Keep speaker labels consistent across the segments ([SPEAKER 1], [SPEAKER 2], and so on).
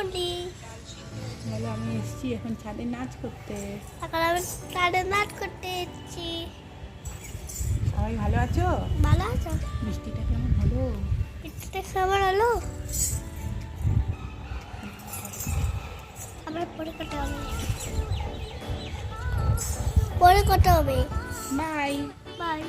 [SPEAKER 1] বলি।
[SPEAKER 2] বলো আমি এসেছি এখন ছাদে নাচ করতে।
[SPEAKER 1] এখন আমি ছাদে নাচ করতে এসেছি।
[SPEAKER 2] সবাই ভালো আছো?
[SPEAKER 1] ভালো আছো?
[SPEAKER 2] বৃষ্টিটা কেমন হলো?
[SPEAKER 1] বৃষ্টিটা কেমন হলো? আবার পরে কটা হবে? পরে কটা হবে?
[SPEAKER 2] বাই।
[SPEAKER 1] বাই।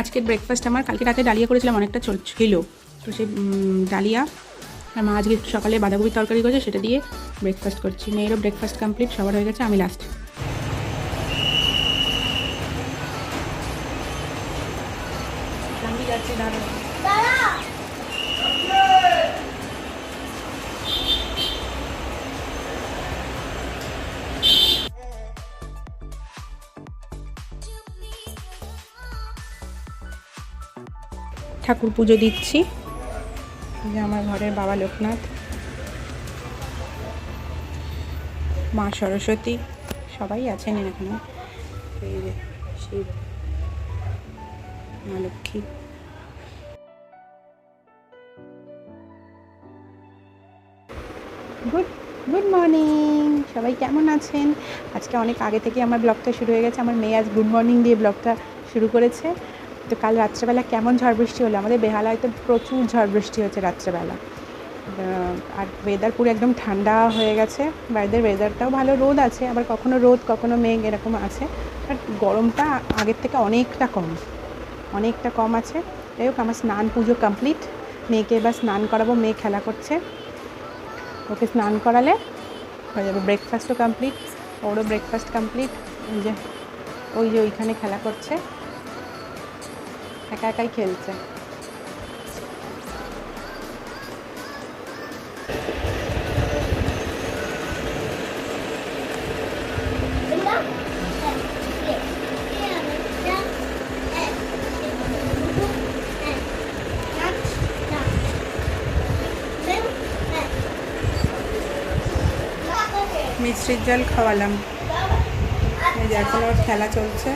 [SPEAKER 2] আজকের ব্রেকফাস্ট আমার কালকে রাতে ডালিয়া করেছিলাম, অনেকটা ছিল, তো সেই ডালিয়া আর মা আজকে সকালে বাঁধাকপির তরকারি করেছে, সেটা দিয়ে ব্রেকফাস্ট করছি। মেয়েরও ব্রেকফাস্ট কমপ্লিট, সবার হয়ে গেছে, আমি লাস্ট। যাচ্ছি দাঁড়ো। ঠাকুর পুজো দিচ্ছি, যে আমার ঘরের বাবা লোকনাথ, মা সরস্বতী সবাই আছেন এখানে। এই যে শিব, মা লক্ষ্মী। গুড মর্নিং, সবাই কেমন আছেন? আজকে অনেক আগে থেকে আমার ব্লগটা শুরু হয়ে গেছে। আমার মেয়ে আজ গুড মর্নিং দিয়ে ব্লগটা শুরু করেছে। তো কাল রাত্রেবেলা কেমন ঝড় বৃষ্টি হলো, আমাদের বেহালায় তো প্রচুর ঝড় বৃষ্টি হচ্ছে রাত্রেবেলা। আর ওয়েদার পুরো একদম ঠান্ডা হয়ে গেছে, বাইরের ওয়েদারটাও ভালো, রোদ আছে, আবার কখনো রোদ কখনো মেঘ এরকম আছে, বাট গরমটা আগের থেকে অনেকটা কম আছে। যাই হোক, আমার স্নান পুজো কমপ্লিট, মেয়েকে এবার স্নান করাবো, মেয়ে খেলা করছে, ওকে স্নান করালে হয়ে যাবে। ব্রেকফাস্টও কমপ্লিট, ওরও ব্রেকফাস্ট কমপ্লিট। ওই যে ওইখানে খেলা করছে, একা একাই খেলছে। মিষ্টির জল খাওয়ালাম, এই যে এখন ওর খেলা চলছে,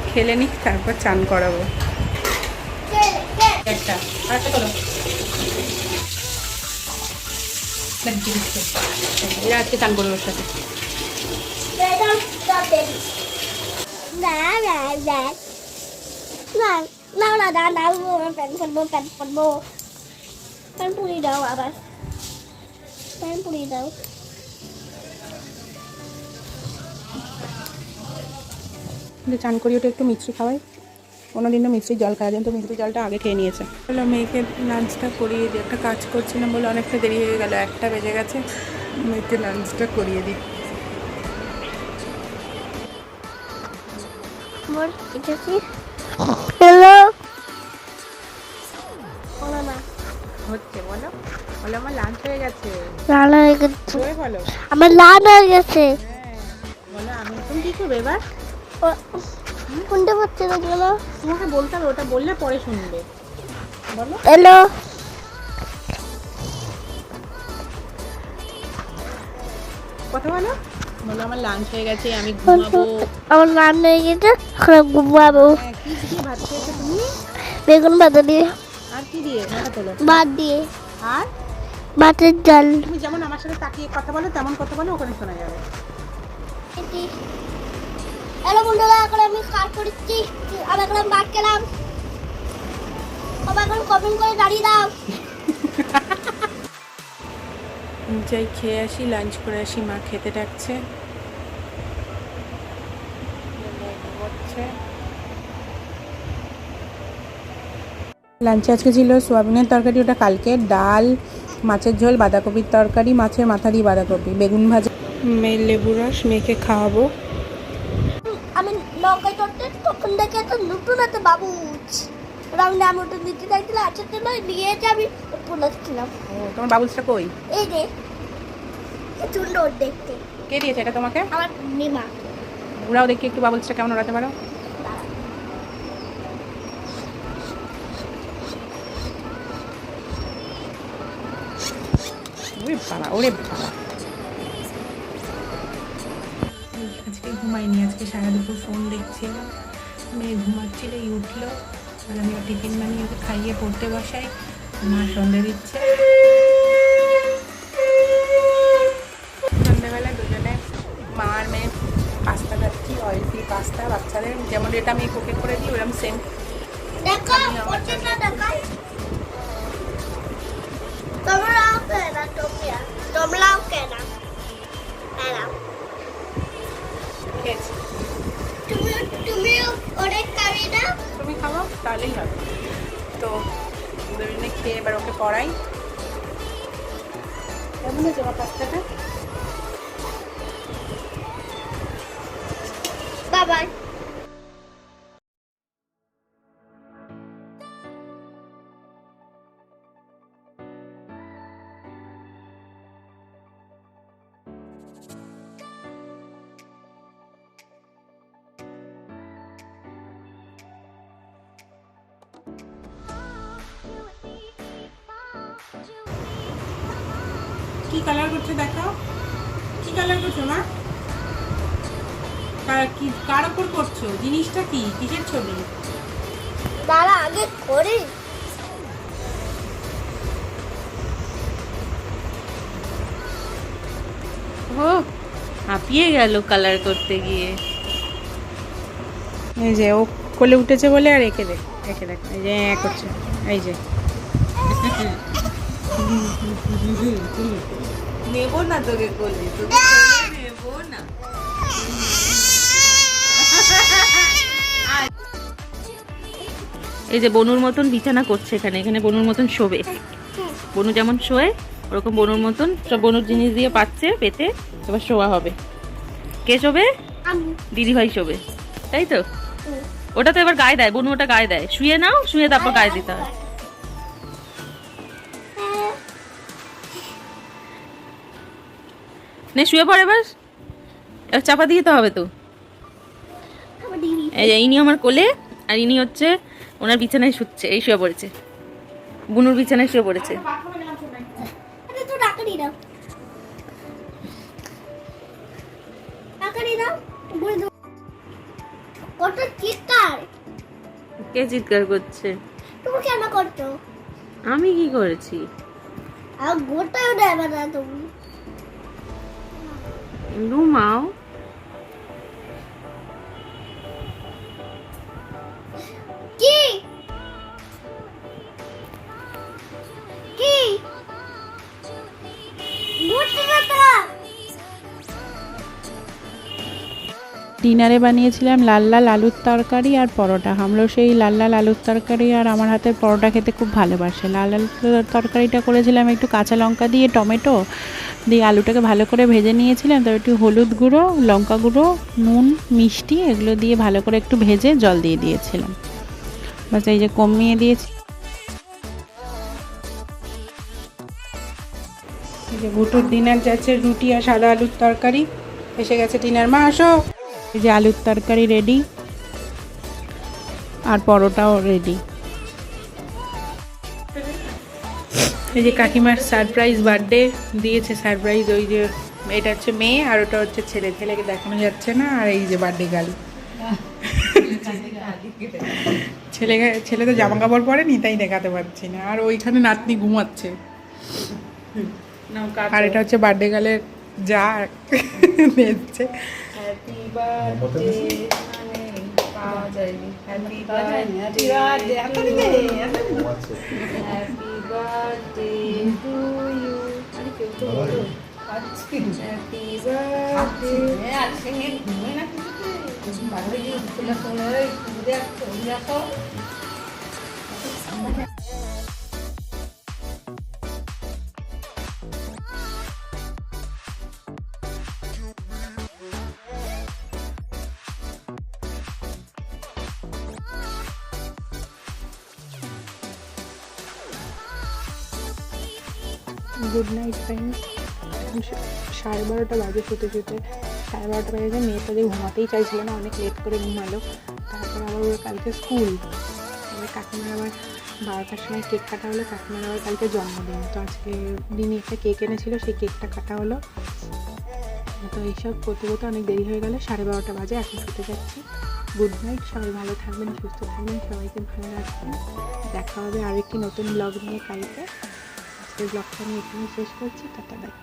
[SPEAKER 2] খেলে নিক তারপর চান করাবো। একটা করো, এরা আজকে চান করবো ওর সাথে। চান করি, ওটা একটু মিষ্টি খাওয়াই, কোনোদিনও মিষ্টির জল খাওয়া যায়, তো মিষ্টির জলটা আগে খেয়ে নিয়েছে। বলো মেয়েকে লাঞ্চটা করিয়ে দিই, একটা কাজ করছিলাম বলে অনেকটা দেরি হয়ে গেল, 1টা বেজে গেছে, মেয়েকে লাঞ্চটা করিয়ে দিই।
[SPEAKER 1] হ্যালো,
[SPEAKER 2] হচ্ছে বলো, বলো আমার লাঞ্চ হয়ে গেছে।
[SPEAKER 1] রান্না হয়ে গেছে,
[SPEAKER 2] বলো
[SPEAKER 1] আমার রান্না হয়ে গেছে।
[SPEAKER 2] হ্যাঁ বলো, আমি তুমি কি করবে এবার?
[SPEAKER 1] শুনতে পাচ্ছি না বলো।
[SPEAKER 2] তোমাকে বলতে হবে, ওটা বললে পরে শুনবে। বলো
[SPEAKER 1] হ্যালো,
[SPEAKER 2] কথা বলো, বলো আমার লাঞ্চ হয়ে গেছে, আমি ঘুমাবো।
[SPEAKER 1] আমার রান্না হয়ে গেছে, এখন ঘুমাবো।
[SPEAKER 2] হ্যাঁ, কি দিয়ে ভাত খেয়েছো তুমি?
[SPEAKER 1] বেগুন ভাজা দিয়ে।
[SPEAKER 2] আর কি দিয়ে? মাথা তোলো।
[SPEAKER 1] ভাত দিয়ে।
[SPEAKER 2] আর
[SPEAKER 1] ভাতের ডাল।
[SPEAKER 2] তুমি যেমন আমার সাথে তাকিয়ে কথা বলো তেমন কথা বলো, ওখানে শোনা যাবে।
[SPEAKER 1] হ্যালো বন্ধুরা, এখন আমি কাজ করছি, আমি এখন ভাত খেলাম, সবাই এখন কমেন্ট করে দাঁড়িয়ে দাও।
[SPEAKER 2] যাই খেয়ে আসি, লাঞ্চ করে আসি, মা খেতে ডাকছে। লাঞ্চে আজকে ছিল সোয়াবিনের তরকারি, ওটা কালকে, ডাল, মাছের ঝোল, বাঁধাকপির তরকারি, মাছের মাথা দিয়ে বাঁধাকপি, বেগুন ভাজা, মেয়ের লেবু রস, মেয়েকে খাওয়াবো।
[SPEAKER 1] আমি নৌকায় চড়তে তখন দেখে একটা নতুন একটা বাবুচ রাউন্ডে, আমি ওটা নিতে চাইছিলাম, আচ্ছা তো নিয়ে যাবি পড়েছিলাম।
[SPEAKER 2] ও তোমার বাবুলসটা কই?
[SPEAKER 1] এই যে সুন্দর দেখতে।
[SPEAKER 2] কে দিয়েছে এটা তোমাকে?
[SPEAKER 1] আমার নিমা।
[SPEAKER 2] ওরাও দেখি একটু বাবুলসটা কেমন ওড়াতে পারো। ওরে বাবা, ওরে বাবা। আজকে ঘুমাইনি, আজকে সারা দুপুর ফোন দেখছিলাম। মেয়ে ঘুমাচ্ছিল, এই উঠলো, আর আমি টিফিন বানিয়ে ওকে খাইয়ে পড়তে বসাই। মা সন্ধে দিচ্ছে। সন্ধ্যেবেলা দুজনে মা আর মেয়ে পাস্তা খাচ্ছি, অয়েল ফ্রি পাস্তা বাচ্চাদের, যেমন এটা আমি কোকে করে দিই ওরকম সেম। তুমি খাবো তাহলেই হবে। তো দুজনে খেয়ে এবার ওকে পড়াই। কেমন হয়েছে আমার পাস্তাটা?
[SPEAKER 1] বাবাই
[SPEAKER 2] কি কালার করছো দেখাও, কি কালার করছো মা? কি কার ওপর করছো? জিনিসটা কি, কিসের ছবি?
[SPEAKER 1] দাঁড়া আগে করি।
[SPEAKER 3] ও হাঁপিয়ে গেল কালার করতে গিয়ে।
[SPEAKER 2] এই যে ও কোলে উঠেছে বলে আর একে দেখ, একে দেখ, এই যে করছে, এই যে
[SPEAKER 3] নেবো না তোকে কোলে, তোকে কোলে নেবো না। এই যে বনুর মতন বিছানা করছে এখানে, এখানে বনুর মতন শোবে। বনু যেমন শোয় ওরকম বনুর মতন সব বনুর জিনিস দিয়ে পাচ্ছে পেতে, এবার শোয়া হবে। কে শোবে? দিদিভাই শোবে, তাই তো? ওটা তো এবার গায়ে দেয়, বনু ওটা গায়ে দেয়। শুয়ে নাও, শুয়ে তারপর গায়ে দিতে হয়। নে শুয়ে পড়ে, এবার এবার চাপা দিয়ে তো হবে তো। এই যে ইনি আমার কোলে, আর ইনি হচ্ছে ওনার বিছানায় শুচ্ছে, এই শুয়ে পড়েছে, বুনুর বিছানায় শুয়ে পড়েছে। কে চিৎকার করছে?
[SPEAKER 1] তুমি কেন করছো?
[SPEAKER 3] আমি কি করেছি?
[SPEAKER 1] আর গোটাও দেবে না তুমি।
[SPEAKER 3] ঘুমাও।
[SPEAKER 1] কি কি
[SPEAKER 2] ডিনারে বানিয়েছিলাম লাল লাল আলুর তরকারি আর পরোটা। আমরা সেই লাল লাল আলুর তরকারি আর আমার হাতের পরোটা খেতে খুব ভালোবাসে। লাল আলুর তরকারিটা করেছিলাম একটু কাঁচা লঙ্কা দিয়ে, টমেটো দিয়ে, আলুটাকে ভালো করে ভেজে নিয়েছিলাম। তারপর একটু হলুদ গুঁড়ো, লঙ্কা গুঁড়ো, নুন, মিষ্টি এগুলো দিয়ে ভালো করে একটু ভেজে জল দিয়ে দিয়েছিলাম। বাস এই যে কমিয়ে দিয়েছি। এই যে ভুটুর ডিনার যাচ্ছে, রুটি আর সাদা আলুর তরকারি। এসে গেছে ডিনার, মা আসো। এই যে আলুর তরকারি রেডি আর পরোটাও রেডি। এই যে কাকিমার সারপ্রাইজ বার্থডে দিয়েছে, সারপ্রাইজ। ওই যে এটা হচ্ছে মেয়ে আর ওটা হচ্ছে ছেলে, ছেলেকে দেখানো যাচ্ছে না। আর এই যে বার্থডে গার্ল, ছেলে তো জামা কাপড় পরেনি তাই দেখাতে পারছি না। আর ওইখানে নাতনি ঘুমাচ্ছে। আর এটা হচ্ছে বার্থডে গার্লের যা দেখছে। হ্যাপি বার্থডে পাওয়া যায়নি। Happy birthday, happy birthday to you. Happy birthday. Good night friends. 12:30 বাজে শুতে শুতে, 12:30 বাজে। মেয়েটা যে ঘুমাতেই চাইছিল না, অনেক লেট করে ঘুমালো। তারপর আবার ওর কালকে স্কুল, তারপরে কাকিমার আবার 12টার সময় কেক কাটা হলো। কাকিমার আবার কালকে জন্মদিন, তো আজকে দিনই একটা কেক এনেছিল, সেই কেকটা কাটা হলো। তো এইসব করতে করতে অনেক দেরি হয়ে গেল, 12:30 বাজে। এখন শুতে যাচ্ছি। গুড নাইট, সবাই ভালো থাকবেন, সুস্থ থাকবেন, সবাইকে ভালো রাখবেন। দেখা হবে আরেকটি নতুন ব্লগ নিয়ে কালকে। আজকের ব্লগটা আমি এখানেই শেষ করছি। Tata bye.